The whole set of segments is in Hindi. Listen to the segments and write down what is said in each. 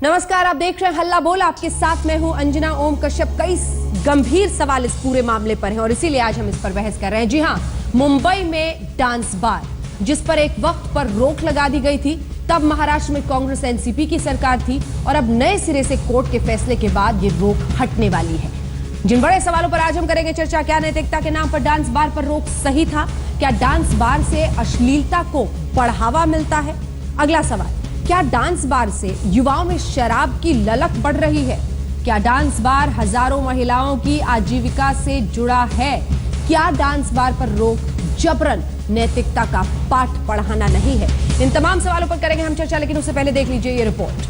नमस्कार, आप देख रहे हैं हल्ला बोल। आपके साथ मैं हूं अंजना ओम कश्यप। कई गंभीर सवाल इस पूरे मामले पर हैं और इसीलिए आज हम इस पर बहस कर रहे हैं। जी हां, मुंबई में डांस बार जिस पर एक वक्त पर रोक लगा दी गई थी, तब महाराष्ट्र में कांग्रेस एनसीपी की सरकार थी और अब नए सिरे से कोर्ट के फैसले के बाद ये रोक हटने वाली है। जिन बड़े सवालों पर आज हम करेंगे चर्चा। क्या नैतिकता के नाम पर डांस बार पर रोक सही था? क्या डांस बार से अश्लीलता को बढ़ावा मिलता है? अगला सवाल, क्या डांस बार से युवाओं में शराब की ललक बढ़ रही है? क्या डांस बार हजारों महिलाओं की आजीविका से जुड़ा है? क्या डांस बार पर रोक जबरन नैतिकता का पाठ पढ़ाना नहीं है? इन तमाम सवालों पर करेंगे हम चर्चा, लेकिन उससे पहले देख लीजिए ये रिपोर्ट।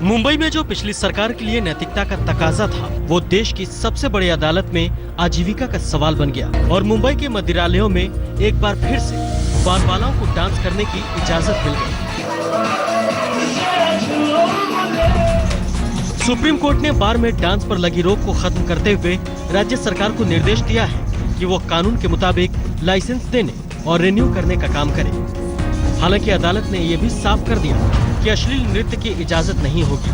मुंबई में जो पिछली सरकार के लिए नैतिकता का तकाजा था, वो देश की सबसे बड़ी अदालत में आजीविका का सवाल बन गया और मुंबई के मदिरालयों में एक बार फिर से बारबालाओं को डांस करने की इजाजत मिल गई। सुप्रीम कोर्ट ने बार में डांस पर लगी रोक को खत्म करते हुए राज्य सरकार को निर्देश दिया है कि वो कानून के मुताबिक लाइसेंस देने और रिन्यू करने का काम करे। हालांकि अदालत ने ये भी साफ कर दिया कि अश्लील नृत्य की इजाजत नहीं होगी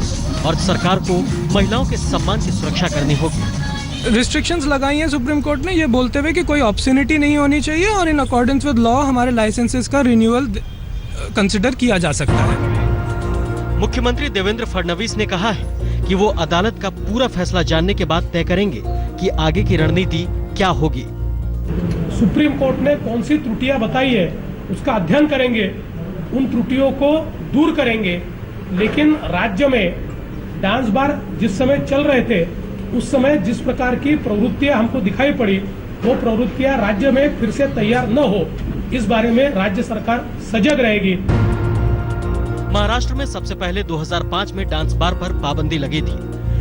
और सरकार को महिलाओं के सम्मान की सुरक्षा करनी होगी। रिस्ट्रिक्शंस लगाई हैं सुप्रीम कोर्ट ने, ये बोलते हुए कि कोई ऑब्ससिनिटी नहीं होनी चाहिए और इन अकॉर्डेंस विद लॉ हमारे लाइसेंसेस का रिन्यूअल कंसिडर किया जा सकता है। मुख्यमंत्री देवेंद्र फडणवीस ने कहा है कि वो अदालत का पूरा फैसला जानने के बाद तय करेंगे कि आगे की रणनीति क्या होगी। सुप्रीम कोर्ट ने कौन सी त्रुटियां बताई है उसका अध्ययन करेंगे, उन त्रुटियों को दूर करेंगे। लेकिन राज्य में डांस बार जिस समय चल रहे थे, उस समय जिस प्रकार की प्रवृत्तियां हमको दिखाई पड़ी, वो प्रवृत्तियां राज्य में फिर से तैयार न हो, इस बारे में राज्य सरकार सजग रहेगी। महाराष्ट्र में सबसे पहले 2005 में डांस बार पर पाबंदी लगी थी,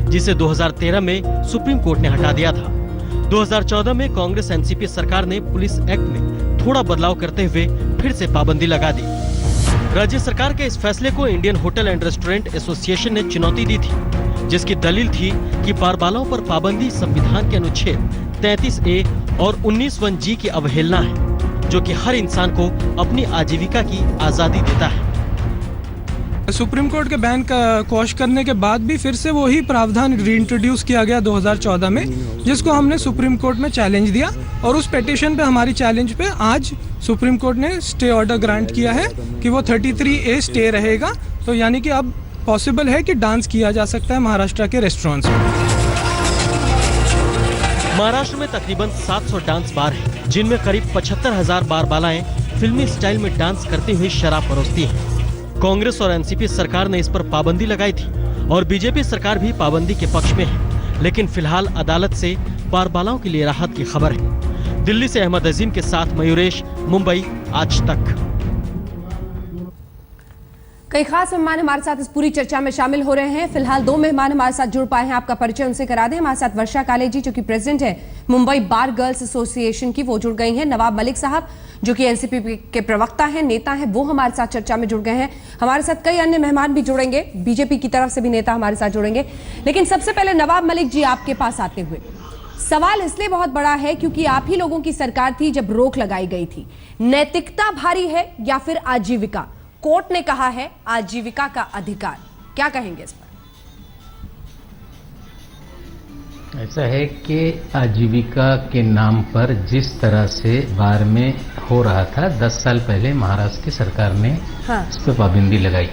जिसे 2013 में सुप्रीम कोर्ट ने हटा दिया था। 2014 में कांग्रेस एनसीपी सरकार ने पुलिस एक्ट में थोड़ा बदलाव करते हुए फिर से पाबंदी लगा दी। राज्य सरकार के इस फैसले को Indian hotel and restaurant association ने चुनौती दी थी, जिसकी दलील थी कि बारबालाओं पर पाबंदी संविधान के अनुच्छेद 33A और 19(1)G की अवहेलना है, जो कि हर इंसान को अपनी आजीविका की आजादी देता है। सुप्रीम कोर्ट के बैन का क्वॉश करने के बाद भी फिर से वही प्रावधान रीइंट्रोड्यूस किया गया 2014 में, जिसको हमने सुप्रीम कोर्ट में चैलेंज दिया और उस पिटीशन पे, हमारी चैलेंज पे आज सुप्रीम कोर्ट ने स्टे ऑर्डर ग्रांट किया है कि वो 33A स्टे रहेगा। तो यानी कि अब पॉसिबल है कि डांस किया जा सकता है महाराष्ट्र के रेस्टोरेंट्स में। महाराष्ट्र में तकरीबन 700 डांस बार हैं, जिनमें करीब 75,000 बारबालाएं फिल्मी स्टाइल में डांस करते हुए शराब परोसती हैं। कांग्रेस और एनसीपी सरकार ने इस पर पाबंदी लगाई थी और बीजेपी सरकार भी पाबंदी के पक्ष में है, लेकिन फिलहाल अदालत से बारबालाओं के लिए राहत की खबर है। दिल्ली से अहमद अजीम के साथ मयूरेश, मुंबई आज तक। कई खास मेहमान हमारे साथ इस पूरी चर्चा में शामिल हो रहे हैं। फिलहाल 2 मेहमान हमारे साथ जुड़ पाए हैं, आपका परिचय उनसे करा दें। हमारे साथ वर्षा काले जी, जो कि प्रेसिडेंट है मुंबई बार गर्ल्स एसोसिएशन की, वो जुड़ गई हैं। नवाब मलिक साहब, जो कि एनसीपी के प्रवक्ता हैं, नेता हैं, वो हमारे साथ चर्चा में जुड़ गए हैं। हमारे साथ कई अन्य मेहमान भी जुड़ेंगे, बीजेपी की तरफ से भी नेता हमारे साथ जुड़ेंगे। लेकिन सबसे पहले नवाब मलिक जी, आपके पास आते हुए, सवाल इसलिए बहुत बड़ा है क्योंकि आप ही लोगों की सरकार थी जब रोक लगाई गई थी। नैतिकता भारी है या फिर आजीविका? कोर्ट ने कहा है आजीविका का अधिकार, क्या कहेंगे इस पर? ऐसा है कि आजीविका के नाम पर जिस तरह से बार में हो रहा था, 10 साल पहले महाराष्ट्र की सरकार ने इस पर पाबंदी लगाई।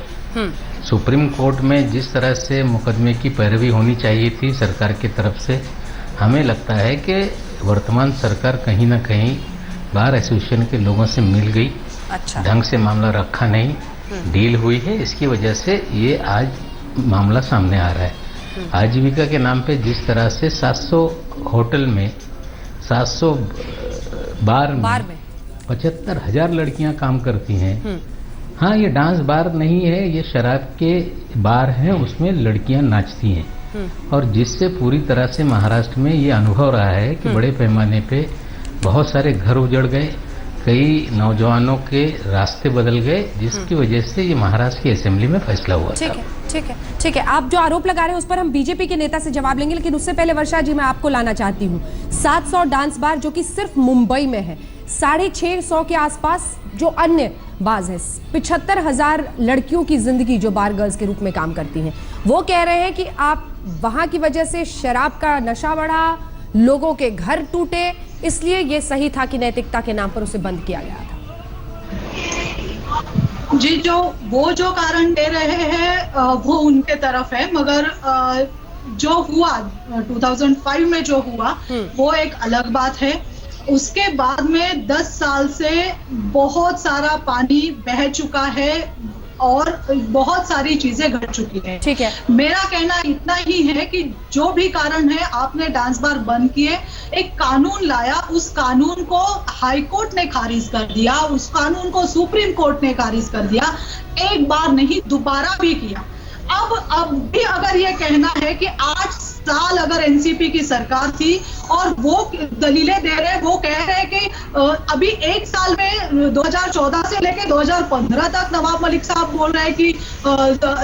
सुप्रीम कोर्ट में जिस तरह से मुकदमे की पैरवी होनी चाहिए थी सरकार की तरफ से, हमें लगता है कि वर्तमान सरकार कहीं ना कहीं बार एसोसिएशन के लोगों से मिल गई। अच्छा। ढंग से मामला रखा नहीं, डील हुई है, इसकी वजह से ये आज मामला सामने आ रहा है। आजीविका के नाम पे जिस तरह से 700 होटल में, 700 बार में 75,000 लड़कियां काम करती हैं। हाँ, ये डांस बार नहीं है, ये शराब के बार हैं, उसमें लड़कियां नाचती हैं। और जिससे पूरी तरह से महाराष्ट्र में ये अनुभव रहा है कि बड़े पैमाने पे बहुत सारे घर उजड़ गए, कई नौजवानों के रास्ते बदल गए, जिसकी वजह से ये महाराष्ट्र की असेंबली में फैसला हुआ था। ठीक है। आप जो आरोप लगा रहे हैं उस पर हम बीजेपी के नेता से जवाब लेंगे, लेकिन उससे पहले वर्षा जी मैं आपको लाना चाहती हूँ 700 डांस बार जो कि सिर्फ मुंबई में है, 650 के आसपास जो अन्य बाज है, 75,000 लड़कियों की जिंदगी जो बार गर्ल्स के रूप में काम करती हैं, वो कह रहे हैं कि आप वहां की वजह से शराब का नशा बढ़ा, लोगों के घर टूटे, इसलिए ये सही था कि नैतिकता के नाम पर उसे बंद किया गया था। जी, जो कारण दे रहे हैं वो उनके तरफ है, मगर जो हुआ 2005 में जो हुआ वो एक अलग बात है। उसके बाद में 10 साल से बहुत सारा पानी बह चुका है और बहुत सारी चीजें घट चुकी है। ठीक है, मेरा कहना इतना ही है कि जो भी कारण है, आपने डांस बार बंद किए, एक कानून लाया, उस कानून को हाई कोर्ट ने खारिज कर दिया, उस कानून को सुप्रीम कोर्ट ने खारिज कर दिया, एक बार नहीं दोबारा भी किया। अब भी अगर ये कहना है कि 8 साल अगर एनसीपी की सरकार थी और वो दलीलें दे रहे, वो कह रहे हैं कि अभी 1 साल में 2014 से लेकर 2015 तक नवाब मलिक साहब बोल रहे हैं कि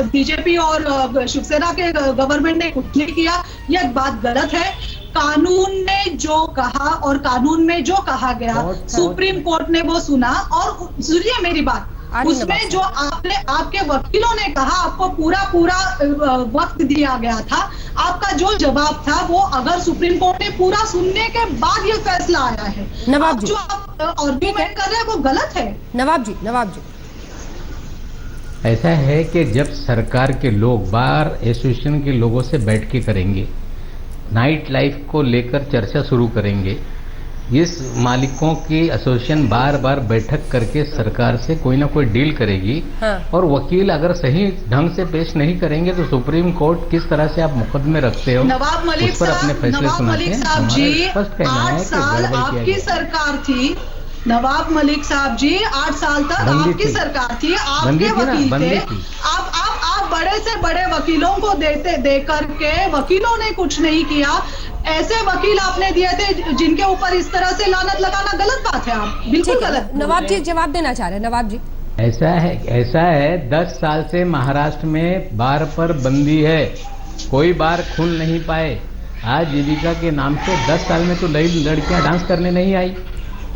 बीजेपी और शिवसेना के गवर्नमेंट ने कुछ नहीं किया, यह बात गलत है। कानून ने जो कहा और कानून में जो कहा गया, सुप्रीम कोर्ट ने वो सुना। और सुनिए मेरी बात, उसमें जो आपके वकीलों ने कहा, आपको पूरा वक्त दिया गया था, आपका जो जवाब था वो अगर सुप्रीम कोर्ट ने पूरा सुनने के बाद ये फैसला आया है, नवाब जी जो आप आर्ग्यूमेंट कर रहे हैं वो गलत है। नवाब जी ऐसा है कि जब सरकार के लोग बार एसोसिएशन के लोगों से बैठ के करेंगे, नाइट लाइफ को लेकर चर्चा शुरू करेंगे, इस मालिकों की एसोसिएशन बार बार बैठक करके सरकार से कोई ना कोई डील करेगी। हाँ। और वकील अगर सही ढंग से पेश नहीं करेंगे तो सुप्रीम कोर्ट किस तरह से आप मुकदमे रखते हो, नवाब मलिक उस पर अपने फैसले सुनाते हैं। साहब जी, स्पष्ट कहना 8 है कि साल गड़बड़ किया आपकी गया। सरकार थी। नवाब मलिक साहब जी, 8 साल तक आपकी सरकार थी, आपके वकील थे। आप बड़े से बड़े वकीलों को दे करके वकीलों ने कुछ नहीं किया। ऐसे वकील आपने दिए थे जिनके ऊपर इस तरह से लानत लगाना गलत बात है। आप बिल्कुल गलत। नवाब जी जवाब देना चाह रहे हैं। नवाब जी, ऐसा है 10 साल से महाराष्ट्र में बार पर बंदी है, कोई बार खुल नहीं पाए। आज जीविका के नाम से 10 साल में तो लड़कियां डांस करने नहीं आई।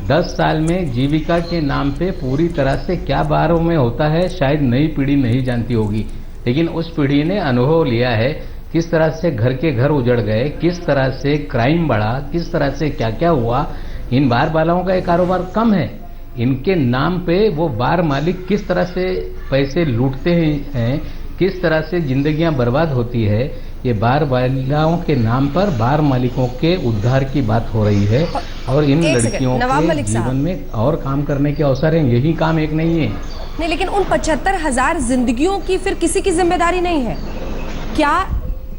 10 साल में जीविका के नाम पे पूरी तरह से क्या बारों में होता है शायद नई पीढ़ी नहीं जानती होगी, लेकिन उस पीढ़ी ने अनुभव लिया है किस तरह से घर के घर उजड़ गए, किस तरह से क्राइम बढ़ा, किस तरह से क्या क्या हुआ। इन बार वालों का एक कारोबार कम है, इनके नाम पे वो बार मालिक किस तरह से पैसे लूटते हैं, किस तरह से जिंदगियां बर्बाद होती है। ये बार वालों के नाम पर बार मालिकों के उद्धार की बात हो रही है और इन लड़कियों के जीवन में और काम करने के अवसर हैं। यही काम एक नहीं है। नहीं, लेकिन उन 75,000 जिंदगियों की फिर किसी की जिम्मेदारी नहीं है क्या?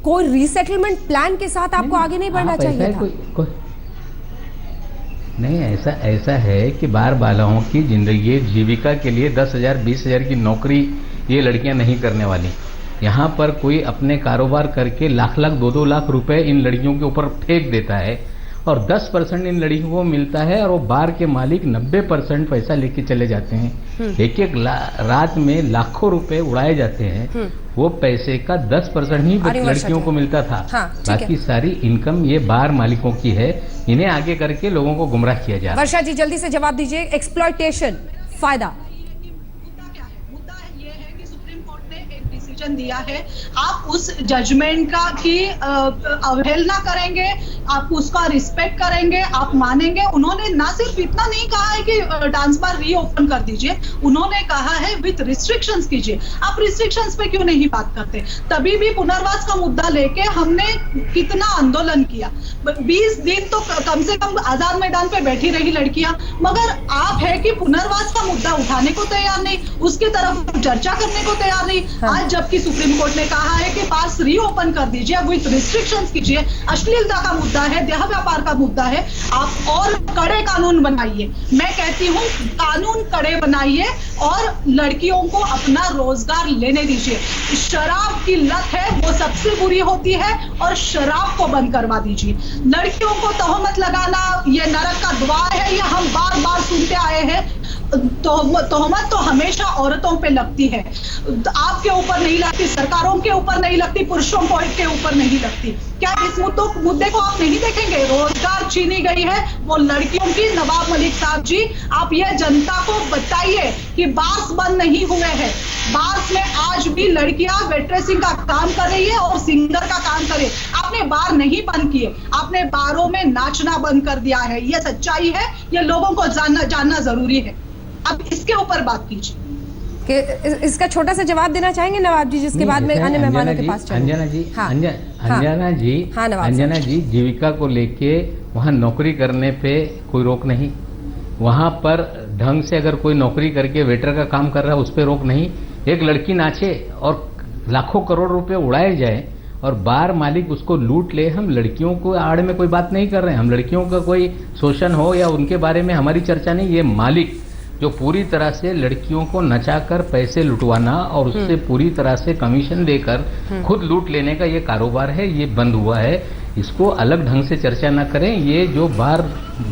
कोई रीसेटलमेंट प्लान के साथ आपको आगे नहीं बढ़ना चाहिए था? नहीं, ऐसा है कि बार बालाओं की जिंदगी जीविका के लिए 10,000 20,000 की नौकरी ये लड़कियां नहीं करने वाली। यहाँ पर कोई अपने कारोबार करके लाख 2-2 लाख रुपए इन लड़कियों के ऊपर फेंक देता है और 10% इन लड़कियों को मिलता है और वो बार के मालिक 90% पैसा लेके चले जाते हैं। एक रात में लाखों रुपए उड़ाए जाते हैं। वो पैसे का 10% ही लड़कियों को मिलता था। हाँ, बाकी सारी इनकम ये बार मालिकों की है। इन्हें आगे करके लोगों को गुमराह किया जा रहा है। वर्षा जी जल्दी से जवाब दीजिए। एक्सप्लॉयटेशन फायदा दिया है, आप उस जजमेंट की अवहेलना करेंगे, आप उसका रिस्पेक्ट करेंगे, आप मानेंगे। उन्होंने ना सिर्फ इतना नहीं कहा है कि डांस बार रीओपन कर दीजिए, उन्होंने कहा है विथ रिस्ट्रिक्शंस कीजिए। आप रिस्ट्रिक्शंस पे क्यों नहीं बात करते? तभी भी पुनर्वास का मुद्दा लेके हमने कितना आंदोलन किया। 20 दिन तो कम से कम आजाद मैदान पे बैठी रही लड़कियां, मगर आप है कि पुनर्वास का मुद्दा उठाने को तैयार नहीं, उसकी तरफ चर्चा करने को तैयार नहीं। आज जबकि सुप्रीम कोर्ट ने कहा है कि पास रीओपन कर दीजिए, विथ रिस्ट्रिक्शंस कीजिए। अश्लीलता का मुद्दा है, देह व्यापार का मुद्दा है, आप और कड़े कानून बनाइए। मैं कहती हूँ कानून कड़े बनाइए और लड़कियों को अपना रोजगार लेने दीजिए। शराब की लत है वो सबसे बुरी होती है और शराब को बंद करवा दीजिए। लड़कियों को तोहमत लगाना ये नरक का द्वार है, ये हम बार बार सुनते आए हैं। तोहमत तो हमेशा औरतों पे लगती है, आपके ऊपर नहीं लगती, सरकारों के ऊपर नहीं लगती, पुरुषों के ऊपर नहीं लगती। क्या इस मुद्दे को आप नहीं देखेंगे? रोजगार छीनी गई है वो लड़कियों की। नवाब मलिक साहब जी, आप ये जनता को बताइए कि बार्स बंद नहीं हुए हैं। बार्स में आज भी लड़कियां वेट्रेसिंग का काम कर रही है और सिंगर का काम कर रही है। आपने बार नहीं बंद किए, आपने बारों में नाचना बंद कर दिया है। ये सच्चाई है, ये लोगों को जानना जरूरी है। अब इसके ऊपर बात कीजिए कि इसका छोटा सा जवाब देना चाहेंगे नवाब जी, जिसके बाद में अन्य मेहमानों के पास चलूंगी। अंजना जी, जीविका को लेके वहाँ नौकरी करने पे कोई रोक नहीं, वहाँ पर ढंग से अगर कोई नौकरी करके वेटर का काम कर रहा है उस पर रोक नहीं। एक लड़की नाचे और लाखों करोड़ रुपए उड़ाए जाए और बार मालिक उसको लूट ले, हम लड़कियों को आड़ में कोई बात नहीं कर रहे हैं, हम लड़कियों का कोई शोषण हो या उनके बारे में हमारी चर्चा नहीं। ये मालिक जो पूरी तरह से लड़कियों को नचाकर पैसे लुटवाना और उससे पूरी तरह से कमीशन देकर खुद लूट लेने का ये कारोबार है, ये बंद हुआ है। इसको अलग ढंग से चर्चा न करें। ये जो बार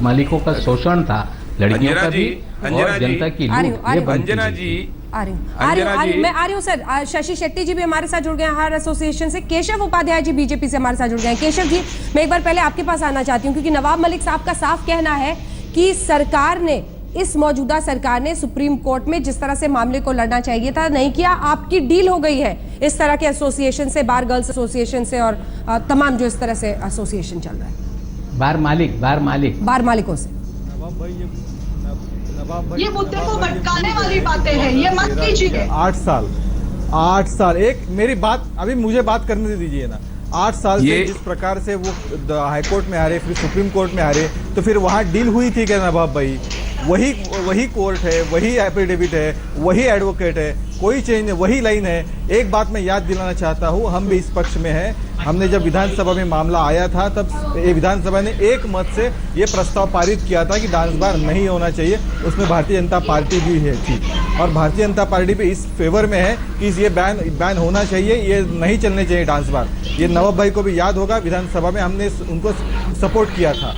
मालिकों का शोषण था लड़कियों का भी और जनता की लूट, ये बंद आ रही हूँ सर। शशि शेट्टी जी भी हमारे साथ जुड़ गए हैं हार एसोसिएशन से। केशव उपाध्याय जी बीजेपी से हमारे साथ जुड़ गए हैं। केशव जी, मैं एक बार पहले आपके पास आना चाहती हूँ, क्योंकि नवाब मलिक साहब का साफ कहना है कि सरकार ने, इस मौजूदा सरकार ने सुप्रीम कोर्ट में जिस तरह से मामले को लड़ना चाहिए था नहीं किया। आपकी डील हो गई है इस तरह के एसोसिएशन से, बार गर्ल्स एसोसिएशन से और तमाम जो इस तरह से एसोसिएशन चल रहा है बार मालिकों से। ये मुद्दे को भटकाने वाली बातें हैं, ये मत कीजिए। 8 साल एक मेरी बात, अभी मुझे बात करने दीजिए ना। 8 साल से जिस प्रकार से वो हाईकोर्ट में हारे, फिर सुप्रीम कोर्ट में हारे, तो फिर वहाँ डील हुई थी क्या नवाब भाई? वही कोर्ट है, वही एफिडेविट है, वही एडवोकेट है, कोई चेंज नहीं, वही लाइन है। एक बात मैं याद दिलाना चाहता हूँ, हम भी इस पक्ष में हैं। हमने जब विधानसभा में मामला आया था तब विधानसभा ने एक मत से ये प्रस्ताव पारित किया था कि डांस बार नहीं होना चाहिए। उसमें भारतीय जनता पार्टी भी है थी और भारतीय जनता पार्टी भी इस फेवर में है कि ये बैन होना चाहिए, ये नहीं चलने चाहिए डांस बार। ये नवाब भाई को भी याद होगा, विधानसभा में हमने उनको सपोर्ट किया था।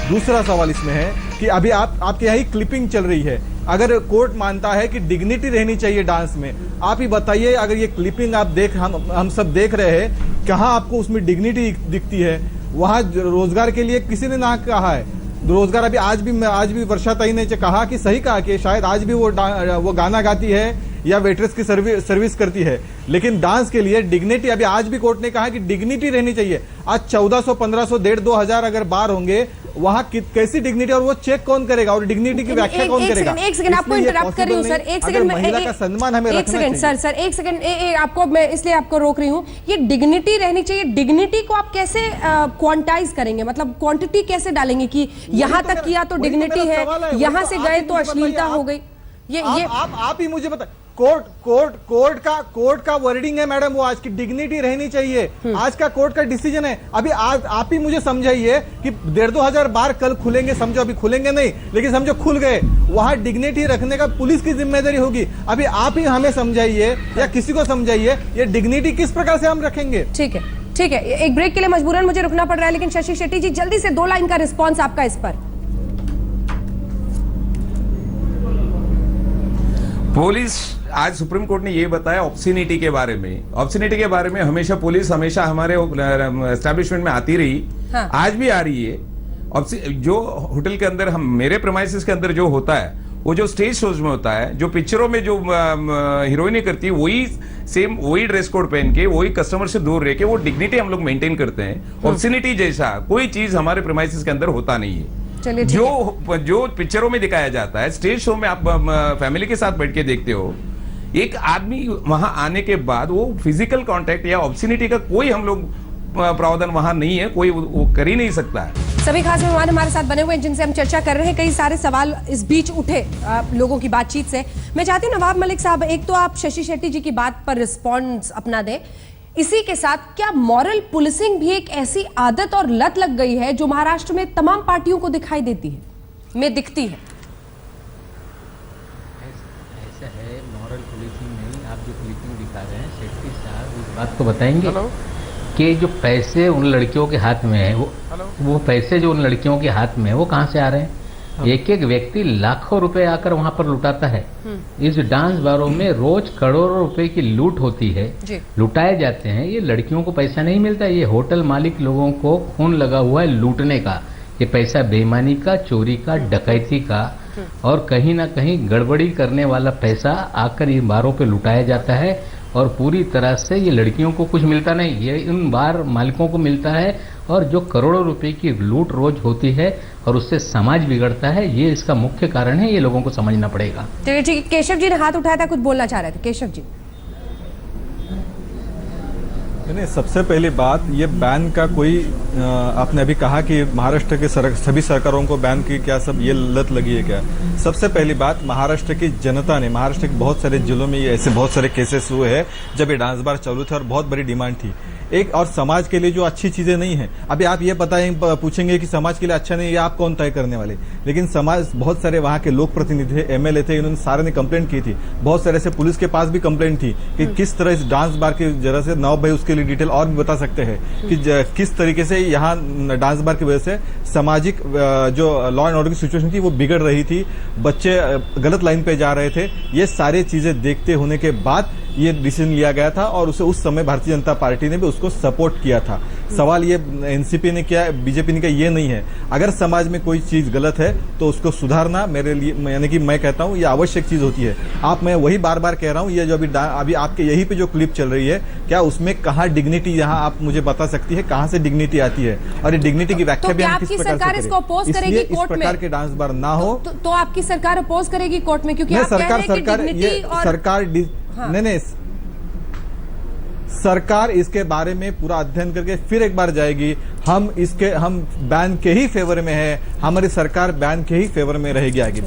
दूसरा सवाल इसमें है कि अभी आपके यहाँ ही क्लिपिंग चल रही है। अगर कोर्ट मानता है कि डिग्निटी रहनी चाहिए डांस में, आप ही बताइए, अगर ये क्लिपिंग आप हम सब देख रहे हैं, कहाँ आपको उसमें डिग्निटी दिखती है? वहाँ रोजगार के लिए किसी ने ना कहा है रोजगार। अभी आज भी वर्षा ताई ने कहा कि सही कहा कि शायद आज भी वो गाना गाती है या वेट्रेस की सर्विस करती है, लेकिन डांस के लिए डिग्निटी, अभी आज भी कोर्ट ने कहा कि डिग्निटी रहनी चाहिए। आज 1400, 1500, 1500 अगर बार होंगे, वहाँ कैसी डिग्निटी, और वो चेक कौन करेगा और डिग्निटी की व्याख्या कौन करेगा? एक सेकंड आपको इंटरप्ट कर रही हूँ सर, एक सेकंड महिला का सम्मान हमें रखना चाहिए। सर एक सेकंड आपको, मैं इसलिए आपको रोक रही हूँ। ये डिग्निटी रहनी चाहिए, डिग्निटी को आप कैसे क्वांटाइज करेंगे? मतलब क्वांटिटी कैसे डालेंगे कि यहाँ तक किया तो डिग्निटी है, यहाँ से गए तो अश्लीलता हो गई? ये आप ही मुझे बता। कोर्ट का वर्डिंग है मैडम, वो आज की डिग्निटी रहनी चाहिए। आज का कोर्ट का डिसीजन है। अभी आज आप ही मुझे समझाइए कि 1500 बार कल खुलेंगे, समझो अभी खुलेंगे नहीं, लेकिन समझो खुल गए, वहां डिग्निटी रखने का पुलिस की जिम्मेदारी होगी। अभी आप ही हमें समझाइए या किसी को समझाइए, ये डिग्निटी किस प्रकार से हम रखेंगे? ठीक है, एक ब्रेक के लिए मजबूरन मुझे रुकना पड़ रहा है, लेकिन शशि शेट्टी जी जल्दी से 2 लाइन का रिस्पॉन्स आपका इस पर। पुलिस, आज सुप्रीम कोर्ट ने ये बताया ऑब्सिनिटी के बारे में। ऑब्सिनिटी के बारे में पुलिस हमेशा हमारे एस्टैब्लिशमेंट में आती रही, हाँ। आज भी आ रही है। जो होटल के अंदर मेरे प्रेमाइसेस के अंदर जो होता है, वो जो स्टेज शोज में होता है, जो पिक्चरों में जो हीरोइनें करती है, वही ड्रेस कोड पहन के, वही कस्टमर से दूर रह के वो डिग्निटी हम लोग मेंटेन करते हैं। ऑब्सिनिटी जैसा कोई चीज हमारे प्रेमाइसेस के अंदर होता नहीं है। जो पिक्चरों में दिखाया जाता है, स्टेज शो में आप फैमिली के साथ बैठ के देखते हो, एक आदमी वहां आने के बाद वो फिजिकल कांटेक्ट या ऑब्सिनिटी का कोई हम लोग प्रावधान वहां नहीं है, कोई वो कर ही नहीं सकता है। सभी खास मेहमान हमारे साथ बने हुए हैं जिनसे हम चर्चा कर रहे हैं। कई सारे सवाल इस बीच उठे लोगों की बातचीत से। मैं चाहती हूँ नवाब मलिक साहब, एक तो आप शशि शेट्टी जी की बात पर रिस्पॉन्स अपना दें, इसी के साथ क्या मॉरल पुलिसिंग भी एक ऐसी आदत और लत लग गई है जो महाराष्ट्र में तमाम पार्टियों को दिखाई देती है, में दिखती है? ऐसा है, मॉरल पुलिसिंग नहीं। आप जो क्लिपिंग दिखा रहे हैं, शेट्टी साहब इस बात को बताएंगे कि जो पैसे उन लड़कियों के हाथ में है, वो पैसे जो उन लड़कियों के हाथ में है, वो कहाँ से आ रहे हैं? एक एक व्यक्ति लाखों रुपए आकर वहां पर लुटाता है। इस डांस बारों में रोज करोड़ों रुपए की लूट होती है, लुटाए जाते हैं। ये लड़कियों को पैसा नहीं मिलता, ये होटल मालिक लोगों को खून लगा हुआ है लूटने का। ये पैसा बेईमानी का, चोरी का, डकैती का और कहीं ना कहीं गड़बड़ी करने वाला पैसा आकर इन बारों पे लुटाया जाता है और पूरी तरह से ये लड़कियों को कुछ मिलता नहीं, ये इन बार मालिकों को मिलता है। और जो करोड़ों रुपए की लूट रोज होती है और उससे समाज बिगड़ता है, ये इसका मुख्य कारण है। ये लोगों को समझना पड़ेगा। चलिए ठीक है, केशव जी ने हाथ उठाया था, कुछ बोलना चाह रहे थे केशव जी। नहीं, सबसे पहली बात ये बैन का कोई आपने अभी कहा कि महाराष्ट्र के सभी सरकारों को बैन की क्या सब ये लत लगी है क्या? सबसे पहली बात, महाराष्ट्र की जनता ने, महाराष्ट्र के बहुत सारे जिलों में ये ऐसे बहुत सारे केसेस हुए हैं जब ये डांस बार चालू थे और बहुत बड़ी डिमांड थी एक, और समाज के लिए जो अच्छी चीजें नहीं है। अभी आप ये पूछेंगे कि समाज के लिए अच्छा नहीं है, ये आप कौन तय करने वाले? लेकिन समाज, बहुत सारे वहां के लोक प्रतिनिधि थे, एमएलए थे, इन्होंने सारे ने कंप्लेंट की थी। बहुत सारे से पुलिस के पास भी कंप्लेंट थी कि किस तरह इस डांस बार की जरा से नवाब भाई उसके लिए डिटेल और भी बता सकते हैं कि किस तरीके से यहाँ डांस बार की वजह से सामाजिक जो लॉ एंड ऑर्डर की सिचुएशन थी वो बिगड़ रही थी, बच्चे गलत लाइन पे जा रहे थे। ये सारी चीजें देखते होने के बाद ये डिसीजन लिया गया था और उसे उस समय भारतीय जनता पार्टी ने भी उसको सपोर्ट किया था। सवाल ये एनसीपी ने किया, बीजेपी ने किया, ये नहीं है। अगर समाज में कोई चीज गलत है तो उसको सुधारना मेरे लिए, यानी कि मैं कहता हूँ ये आवश्यक चीज होती है। मैं वही बार बार कह रहा हूँ, ये जो अभी आपके यहीं पे जो क्लिप चल रही है, क्या उसमें कहाँ डिग्निटी, यहाँ आप मुझे बता सकती है कहाँ से डिग्निटी आती है? और ये डिग्निटी की व्याख्या भी हम किस प्रकार से करें? इसलिए इस प्रकार के डांस बार ना हो तो आपकी सरकार अपोज करेगी कोर्ट में, क्योंकि सरकार इसके बारे में पूरा अध्ययन करके फिर एक बार जाएगी। हम बैन के ही फेवर में है, हमारी सरकार बैन के ही फेवर में रहेगी आगे।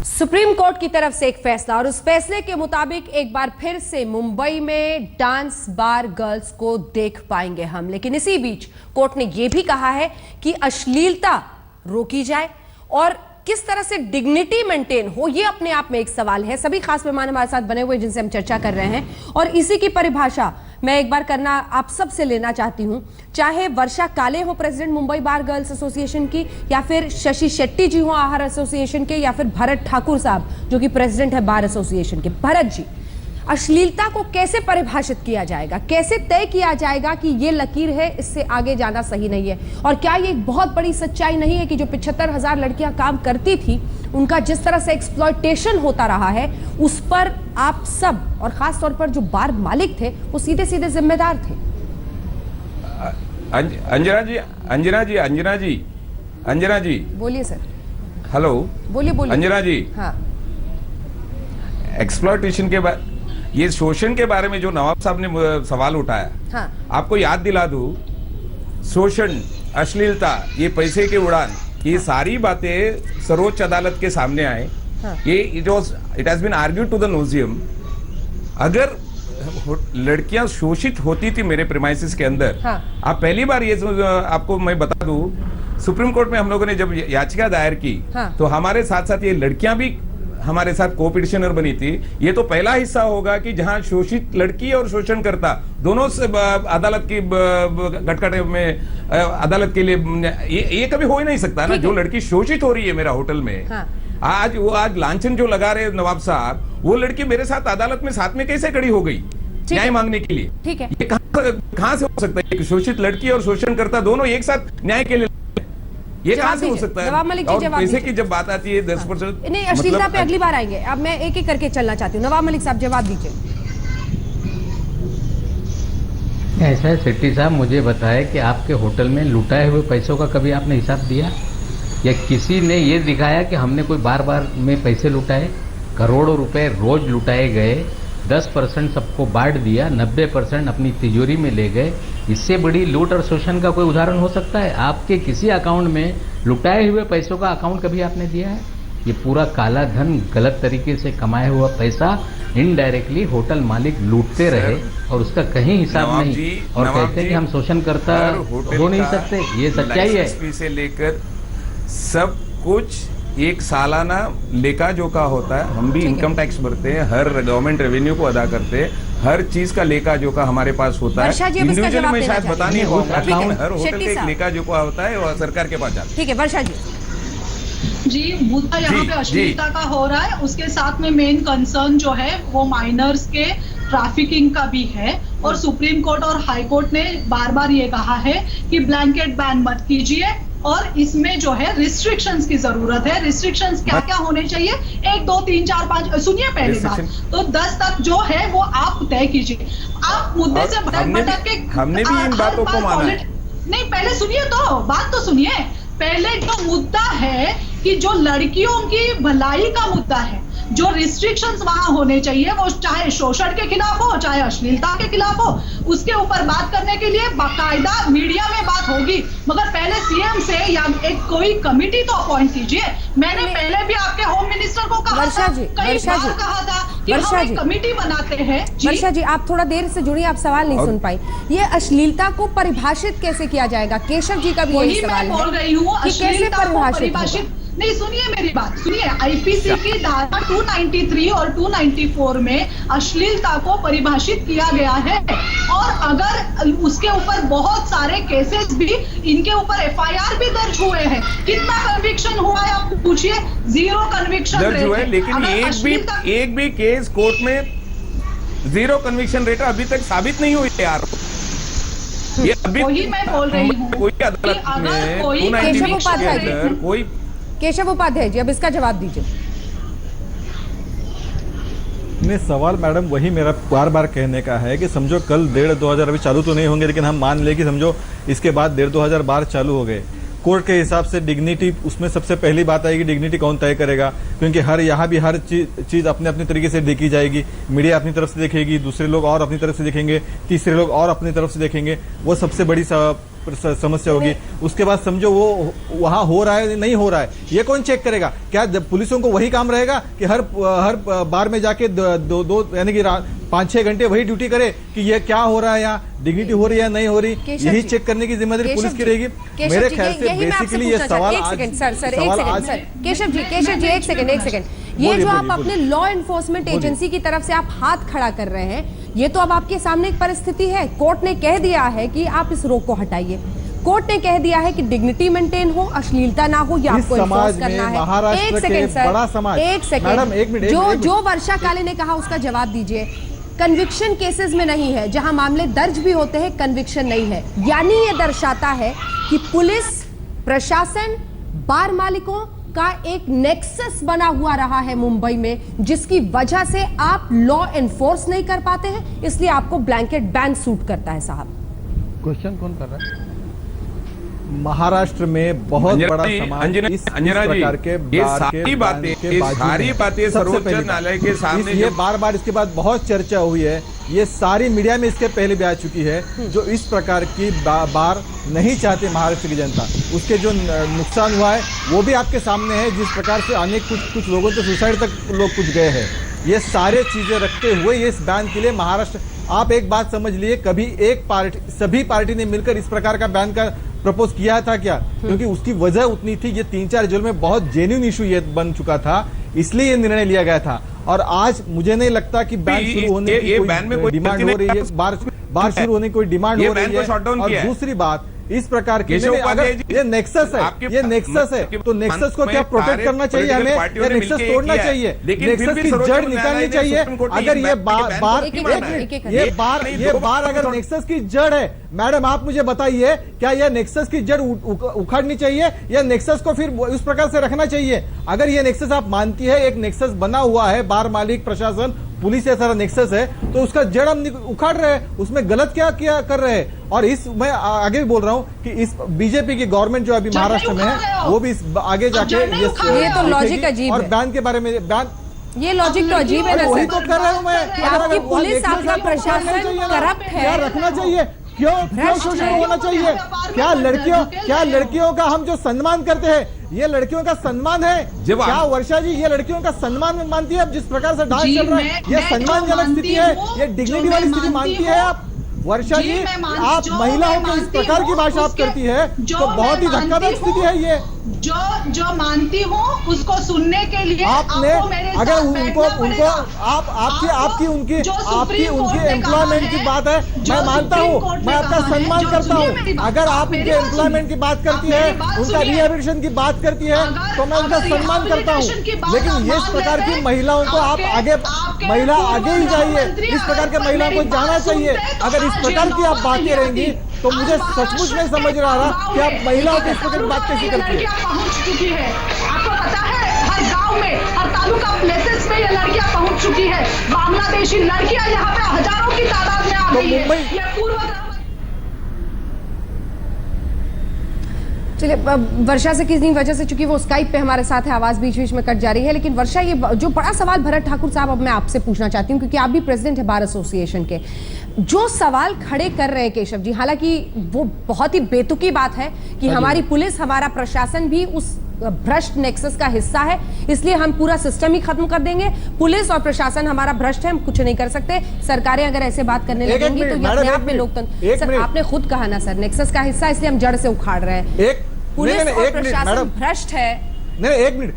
सुप्रीम कोर्ट की तरफ से एक फैसला और उस फैसले के मुताबिक एक बार फिर से मुंबई में डांस बार गर्ल्स को देख पाएंगे हम। लेकिन इसी बीच कोर्ट ने यह भी कहा है कि अश्लीलता रोकी जाए और किस तरह से डिग्निटी मेंटेन हो, यह अपने आप में एक सवाल है। सभी खास मेहमान हमारे साथ बने हुए जिनसे हम चर्चा कर रहे हैं और इसी की परिभाषा मैं एक बार करना आप सबसे लेना चाहती हूं। चाहे वर्षा काले हो प्रेसिडेंट मुंबई बार गर्ल्स एसोसिएशन की, या फिर शशि शेट्टी जी हो आहार एसोसिएशन के, या फिर भरत ठाकुर साहब जो कि प्रेसिडेंट है बार एसोसिएशन के। भरत जी, अश्लीलता को कैसे परिभाषित किया जाएगा, कैसे तय किया जाएगा कि ये लकीर है, इससे आगे जाना सही नहीं है? और क्या ये एक बहुत बड़ी सच्चाई नहीं है कि जो 75,000 लड़कियां काम करती थी उनका जिस तरह से एक्सप्लॉयटेशन होता रहा है उस पर आप सब और खास तौर पर जो बार मालिक थे वो सीधे सीधे जिम्मेदार थे? अंजना जी बोलिए सर। हेलो, बोलिए अंजना जी। हाँ, एक्सप्लॉयटेशन के बाद ये शोषण के बारे में जो नवाब साहब ने सवाल उठाया, हाँ। आपको याद दिला दूं, शोषण, अश्लीलता, ये पैसे के उड़ान, ये सारी बातें सर्वोच्च अदालत के सामने आए। हाँ। ये it has been argued to the नोजियम। अगर लड़कियां शोषित होती थी मेरे प्रीमाइसेस के अंदर, हाँ। आप पहली बार ये आपको मैं बता दूं, सुप्रीम कोर्ट में हम लोगों ने जब याचिका दायर की, हाँ। तो हमारे साथ साथ ये लड़कियां भी हमारे साथ को पिटिशनर बनी थी। ये तो पहला हिस्सा होगा कि जहां शोषित लड़की और शोषणकर्ता दोनों से अदालत की गटकटे में अदालत के लिए ये कभी हो ही नहीं सकता ना। जो लड़की शोषित हो रही है मेरा होटल में, हाँ। आज लांछन जो लगा रहे नवाब साहब, वो लड़की मेरे साथ अदालत में साथ में कैसे खड़ी हो गई न्याय मांगने के लिए? ठीक है, ये कहां से हो सकता है? शोषित लड़की और शोषणकर्ता दोनों एक साथ न्याय के लिए, ये कहां से हो सकता है? नवाब मलिक जी जवाब पैसे की जब बात आती है 10%, नहीं अश्लीलता पे अगली बार आएंगे। अब मैं एक एक करके चलना चाहती हूँ। नवाब मलिक साहब जवाब दीजिए। ऐसा है शेट्टी साहब, मुझे बताए कि आपके होटल में लुटाए हुए पैसों का कभी आपने हिसाब दिया या किसी ने ये दिखाया कि हमने कोई बार बार में पैसे लुटाए? करोड़ों रुपए रोज लुटाए गए, 10% सबको बांट दिया, 90% अपनी तिजोरी में ले गए। इससे बड़ी लूट और शोषण का कोई उदाहरण हो सकता है? आपके किसी अकाउंट में लुटाए हुए पैसों का अकाउंट कभी आपने दिया है? ये पूरा काला धन, गलत तरीके से कमाया हुआ पैसा इनडायरेक्टली होटल मालिक लूटते रहे और उसका कहीं हिसाब नहीं, और कहते हैं कि हम शोषण करता हो नहीं सकते। ये सच्चाई है। से लेकर सब कुछ एक सालाना लेखा जोखा होता है। हम भी इनकम टैक्स भरते हैं, हर गवर्नमेंट रेवेन्यू को अदा करते हैं, हर चीज का लेखा जोखा हमारे पास होता है। इंडिविजुअल में शायद बता नहीं, हर होटल का एक लेखा जोखा होता है और सरकार के पास जाता है। ठीक है, वर्षा जी। जी, मुद्दा यहाँ पे अश्लीलता का हो रहा है, उसके साथ में मेन कंसर्न जो है वो माइनर्स के ट्रैफिकिंग का भी है। और सुप्रीम कोर्ट और हाई कोर्ट ने बार बार ये कहा है कि ब्लैंकेट बैन मत कीजिए और इसमें जो है रिस्ट्रिक्शंस की जरूरत है। रिस्ट्रिक्शंस क्या क्या होने चाहिए, 1 2 3 4 5, सुनिए पहली बात तो 10 तक जो है वो आप तय कीजिए। आप मुद्दे से भटक के हमने भी इन बातों को माना है। नहीं, पहले सुनिए तो, बात तो सुनिए। पहले जो मुद्दा है कि जो लड़कियों की भलाई का मुद्दा है, जो रिस्ट्रिक्शंस वहां होने चाहिए, वो चाहे शोषण के खिलाफ हो चाहे अश्लीलता के खिलाफ हो, उसके ऊपर बात करने के लिए बाकायदा मीडिया में बात होगी। मगर पहले सीएम से या एक कोई कमिटी तो अपॉइंट कीजिए। मैंने पहले भी आपके होम मिनिस्टर को कहा था, कई बार कहा था कि हम एक कमिटी बनाते हैं। वर्षा जी, आप थोड़ा देर से जुड़िए, आप सवाल नहीं सुन पाई। ये अश्लीलता को परिभाषित कैसे किया जाएगा? केशव जी का भी यही सवाल है, बोल रही हूँ अश्लीलता को परिभाषित नहीं, सुनिए मेरी बात सुनिए। आईपीसी की धारा 293 और 294 में अश्लीलता को परिभाषित किया गया है और अगर उसके ऊपर बहुत सारे केसेस भी, इनके ऊपर एफआईआर भी दर्ज हुए हैं। कितना कन्विक्शन हुआ है आप पूछिए? 0 कन्विक्शन दर्ज हुए, लेकिन एक भी केस कोर्ट में 0 कन्विक्शन रेट अभी तक साबित नहीं हुई यार। ये अभी वही मैं बोल रही हूँ, कोई अदालत में कोई केशव उपाध्याय जी, अब इसका जवाब दीजिए। नहीं, सवाल मैडम वही मेरा बार बार कहने का है कि समझो कल 1.5-2 अभी चालू तो नहीं होंगे, लेकिन हम मान ले कि समझो इसके बाद 1.5-2 बार चालू हो गए। कोर्ट के हिसाब से डिग्निटी, उसमें सबसे पहली बात आएगी डिग्निटी कौन तय करेगा, क्योंकि यहाँ भी हर चीज अपने अपने तरीके से देखी जाएगी। मीडिया अपनी तरफ से देखेगी, दूसरे लोग और अपनी तरफ से देखेंगे, तीसरे लोग और अपनी तरफ से देखेंगे। वो सबसे बड़ी समस्या होगी। उसके बाद समझो वो वहां हो रहा है नहीं हो रहा है, ये कौन चेक करेगा? क्या पुलिसों को वही काम रहेगा कि हर बार में जाके दो यानी कि 5-6 घंटे वही ड्यूटी करे कि ये क्या हो रहा है, यहाँ डिग्निटी हो रही है नहीं हो रही, यही चेक करने की जिम्मेदारी पुलिस की रहेगी। मेरे ख्याल से बेसिकली ये सवाल केशव जी एक सेकंड, ये जो आप अपने लॉ एनफोर्समेंट एजेंसी की तरफ से आप हाथ खड़ा कर रहे हैं, ये तो अब आपके सामने एक परिस्थिति है। कोर्ट ने कह दिया है कि आप इस रोक को हटाइए। कोर्ट ने कह दिया है कि डिग्निटी मेंटेन हो, अश्लीलता ना हो, ये आपको एनफोर्स करना है। महाराष्ट्र के बड़ा समाज, एक सेकंड, जो वर्षा काले ने कहा उसका जवाब दीजिए। कन्विक्शन केसेस में नहीं है, जहां मामले दर्ज भी होते हैं कन्विक्शन नहीं है, यानी ये दर्शाता है कि पुलिस प्रशासन बार मालिकों का एक नेक्सस बना हुआ रहा है मुंबई में, जिसकी वजह से आप लॉ एनफोर्स नहीं कर पाते हैं, इसलिए आपको ब्लैंकेट बैन सूट करता है। साहब, क्वेश्चन कौन कर रहा है? महाराष्ट्र में बहुत बड़ा समाज इस प्रकार के सारी बातें सर्वोच्च न्यायालय के सामने ये बार इसके बाद बहुत चर्चा हुई है, ये सारी मीडिया में इसके पहले भी आ चुकी है। जो इस प्रकार की बार नहीं चाहते महाराष्ट्र की जनता, उसके जो नुकसान हुआ है वो भी आपके सामने है। जिस प्रकार से अनेक कुछ लोगों तो सुसाइड तक लोग कुछ गए हैं। ये सारे चीजें रखते हुए ये इस बैन के लिए महाराष्ट्र, आप एक बात समझ लिए, कभी एक पार्टी, सभी पार्टी ने मिलकर इस प्रकार का बैन का प्रपोज किया था क्या? क्योंकि उसकी वजह उतनी थी, ये 3-4 जिलों में बहुत जेन्युइन इशू ये बन चुका था, इसलिए ये निर्णय लिया गया था। और आज मुझे नहीं लगता कि बैन शुरू होने की कोई डिमांड हो रही है, बार शुरू होने की कोई डिमांड हो रही है। और दूसरी बात, इस प्रकार की अगर ये नेक्सस है तो नेक्सस को क्या प्रोटेक्ट करना चाहिए हमें, या नेक्सस तोड़ना चाहिए? नेक्सस की जड़ निकालनी चाहिए। अगर ये बार अगर नेक्सस की जड़ है, मैडम आप मुझे बताइए, क्या यह नेक्सस की जड़ उखाड़नी चाहिए या नेक्सस को फिर उस प्रकार से रखना चाहिए? अगर ये नेक्सस आप मानती है, एक नेक्सस बना हुआ है, बार मालिक, प्रशासन, पुलिस, ये सारा नेक्सस है, तो उसका जड़ हम उखाड़ रहे हैं, उसमें गलत क्या कर रहे हैं? और इस मैं आगे भी बोल रहा हूं कि इस बीजेपी की गवर्नमेंट जो अभी महाराष्ट्र में है, वो भी आगे जाके ये तो लॉजिक अजीब है। और बैन के बारे में ये लॉजिक तो अजीब है ना, वही तो कर रहा हूं मैं। आपकी पुलिस, आपका प्रशासन करप्ट है, रखना चाहिए। क्यों शोषण होना चाहिए? क्या लड़कियों का हम जो सम्मान करते हैं, ये लड़कियों का सम्मान है क्या? वर्षा जी, ये लड़कियों का सम्मान मानती है? अब जिस प्रकार से डांस चल रहा है, ये सम्मानजनक स्थिति है, ये डिग्निटी वाली स्थिति मानती है आप? वर्षा जी, मैं आप जो महिलाओं मैं को इस मानती प्रकार की हूँ, भाषा आप उसके- करती है जो तो बहुत ही मैं धक्कादायक मानती स्थिति हूँ, है ये। जो मानती हूँ उसको सुनने के लिए आपने आपको मेरे अगर साथ उनको बैठना पड़ेगा। आपकी उनकी जो आपकी सुप्रीम उनकी कोर्ट ने एम्प्लॉयमेंट कहा की है, बात है, जो मैं मानता सुप्रीम हूँ, कोर्ट ने मैं आपका कहा है, सम्मान जो करता सुनिए हूँ। मेरी बात, अगर आप आप मेरी उनके बात एम्प्लॉयमेंट सुनिए। की बात करती आप है, मेरी बात उनका सुनिए। रिहेबिलिटेशन की बात करती है, तो मैं उनका अगर सम्मान करता हूँ। rehabilitation की बात लेकिन आप इस मान प्रकार लेते की हैं, महिलाओं को आप आगे आपके महिला पूर्व आगे ही जाइए। प्रधानमंत्री इस प्रकार के अगर महिलाओं को मेरी जाना बात चाहिए। सुनते तो अगर इस आज प्रकार की आप ये बातें नौबत रहेंगी नहीं तो आती। मुझे आज सचमुच में महाराष्ट्र समझ के रहा गाँव कि आप में महिलाओं की इस प्रकार की तालुका बात कैसे में करती है। लड़कियां पहुंच चुकी है। आपको पता है हर गांव में, हर तालुका प्लेसेस में ये लड़कियां पहुंच चुकी है। बांग्लादेशी लड़कियां यहाँ पे हजारों की तादाद में आ तो गई है। मुंबई- ये पूर्व चलिए, वर्षा से किसी वजह से, चूंकि वो स्काइप पे हमारे साथ है, आवाज बीच बीच में कट जा रही है। लेकिन वर्षा, ये जो बड़ा सवाल भरत ठाकुर साहब अब मैं आपसे पूछना चाहती हूँ, क्योंकि आप भी प्रेसिडेंट है बार एसोसिएशन के, जो सवाल खड़े कर रहे हैं केशव जी, हालांकि वो बहुत ही बेतुकी बात है कि हमारी पुलिस, हमारा प्रशासन भी उस भ्रष्ट नेक्सस का हिस्सा है, इसलिए हम पूरा सिस्टम ही खत्म कर देंगे। पुलिस और प्रशासन हमारा भ्रष्ट है, हम कुछ नहीं कर सकते। सरकारें अगर ऐसे बात करने लगेंगी तो ये अपने आप में लोकतंत्र, सर आपने खुद कहा ना सर, नेक्सस का हिस्सा, इसलिए हम जड़ से उखाड़ रहे हैं। पुलिस और प्रशासन भ्रष्ट है। नहीं, एक मिनट,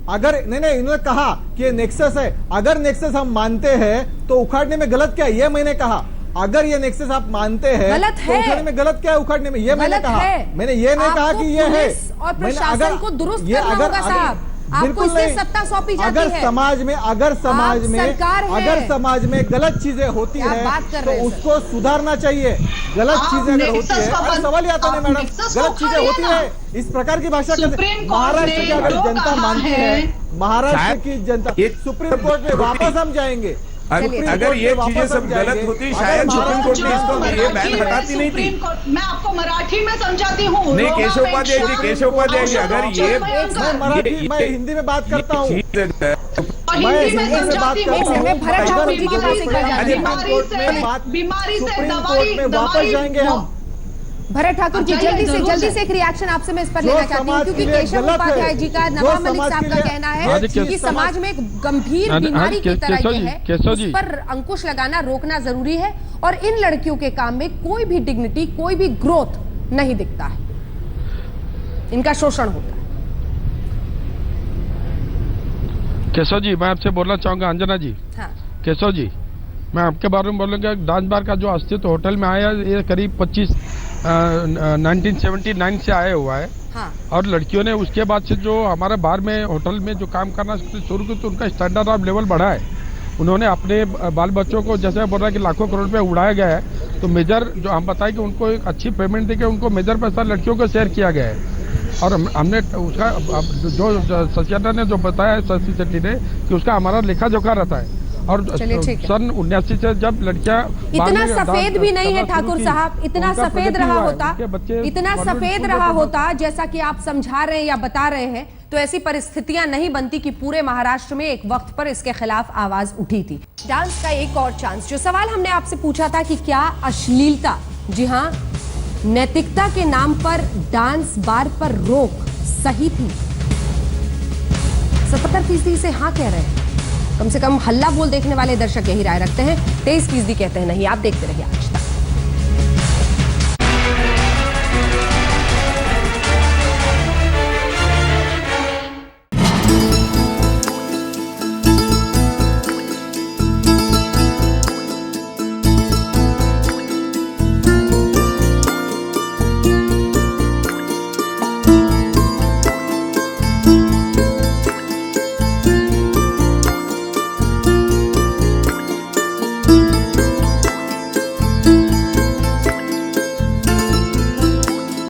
अगर नहीं, इन्होंने कहा कि ये नेक्सस है, अगर नेक्सस हम मानते हैं तो उखाड़ने में गलत क्या है, ये मैंने कहा। अगर ये नेक्सस आप मानते हैं गलत तो है। उखाड़ने में गलत क्या है, उखाड़ने में, ये मैंने कहा। मैंने ये नहीं कहा कि ये है। और प्रशासन को दुरुस्त करना होगा साहब, आपको इसलिए सत्ता सौंपी जाती है। अगर समाज में गलत चीजें होती है तो उसको सुधारना चाहिए। गलत चीजें अगर होती है, सवाल ही आता नहीं मैडम, गलत चीजें होती है, इस प्रकार की भाषा महाराष्ट्र की अगर जनता मानती है, महाराष्ट्र की जनता सुप्रीम कोर्ट में वापस हम जाएंगे। अगर ये चीजें सब गलत होती, शायद सुप्रीम कोर्ट ने इसको ये बैन हटाती नहीं थी। मैं आपको मराठी में समझाती हूँ। नहीं, केशव उपाध्याय जी, अगर ये मराठी, मैं हिंदी में बात करता हूँ। हिंदी में समझाती हूँ। मैं भरत ठाकुर जी के पास एक बार जाती हूँ। बीमारी से सुप्रीम कोर्ट में वापस जाएंगे हम। भरत ठाकुर जी, जल्दी से एक रिएक्शन आपसे मैं इस पर लेना चाहती हूँ, क्योंकि केशव उपाध्याय जी का, नवाब मलिक साहब का कहना है कि समाज में एक गंभीर बीमारी की तरह ये है, उस पर अंकुश लगाना, रोकना जरूरी है, और इन लड़कियों के काम में कोई भी डिग्निटी, कोई भी ग्रोथ नहीं दिखता है, इनका शोषण होता है। केशव जी, मैं आपसे बोलना चाहूंगा, अंजना जी। हाँ। केशव जी, मैं आपके बारे में बोलूँगा, डांस बार का जो अस्तित्व होटल में आया, ये करीब 1979 से आया हुआ है। हाँ। और लड़कियों ने उसके बाद से जो हमारे बार में, होटल में जो काम करना शुरू किया, तो उनका स्टैंडर्ड ऑफ लेवल बढ़ा है। उन्होंने अपने बाल बच्चों को, जैसे बोल रहा है कि लाखों करोड़ रुपये उड़ाया गया है, तो मेजर जो हम बताएं कि उनको एक अच्छी पेमेंट देकर उनको मेजर पैसा लड़कियों को शेयर किया गया है। और हमने उसका जो सचियाना ने जो बताया, शशि शेट्टी ने, कि उसका हमारा लेखा जोखा रहता है। और सन 79 से जब लड़कियां, इतना सफेद भी नहीं है ठाकुर साहब, इतना सफेद रहा होता जैसा कि आप समझा रहे हैं या बता रहे हैं, तो ऐसी परिस्थितियां नहीं बनती कि पूरे महाराष्ट्र में एक वक्त पर इसके खिलाफ आवाज उठी थी। डांस का एक और चांस, जो सवाल हमने आपसे पूछा था कि क्या अश्लीलता, जी हाँ, नैतिकता के नाम पर डांस बार पर रोक सही थी? 77% से हाँ कह रहे हैं। कम से कम हल्ला बोल देखने वाले दर्शक यही राय रखते हैं। 23% कहते हैं नहीं। आप देखते रहिए।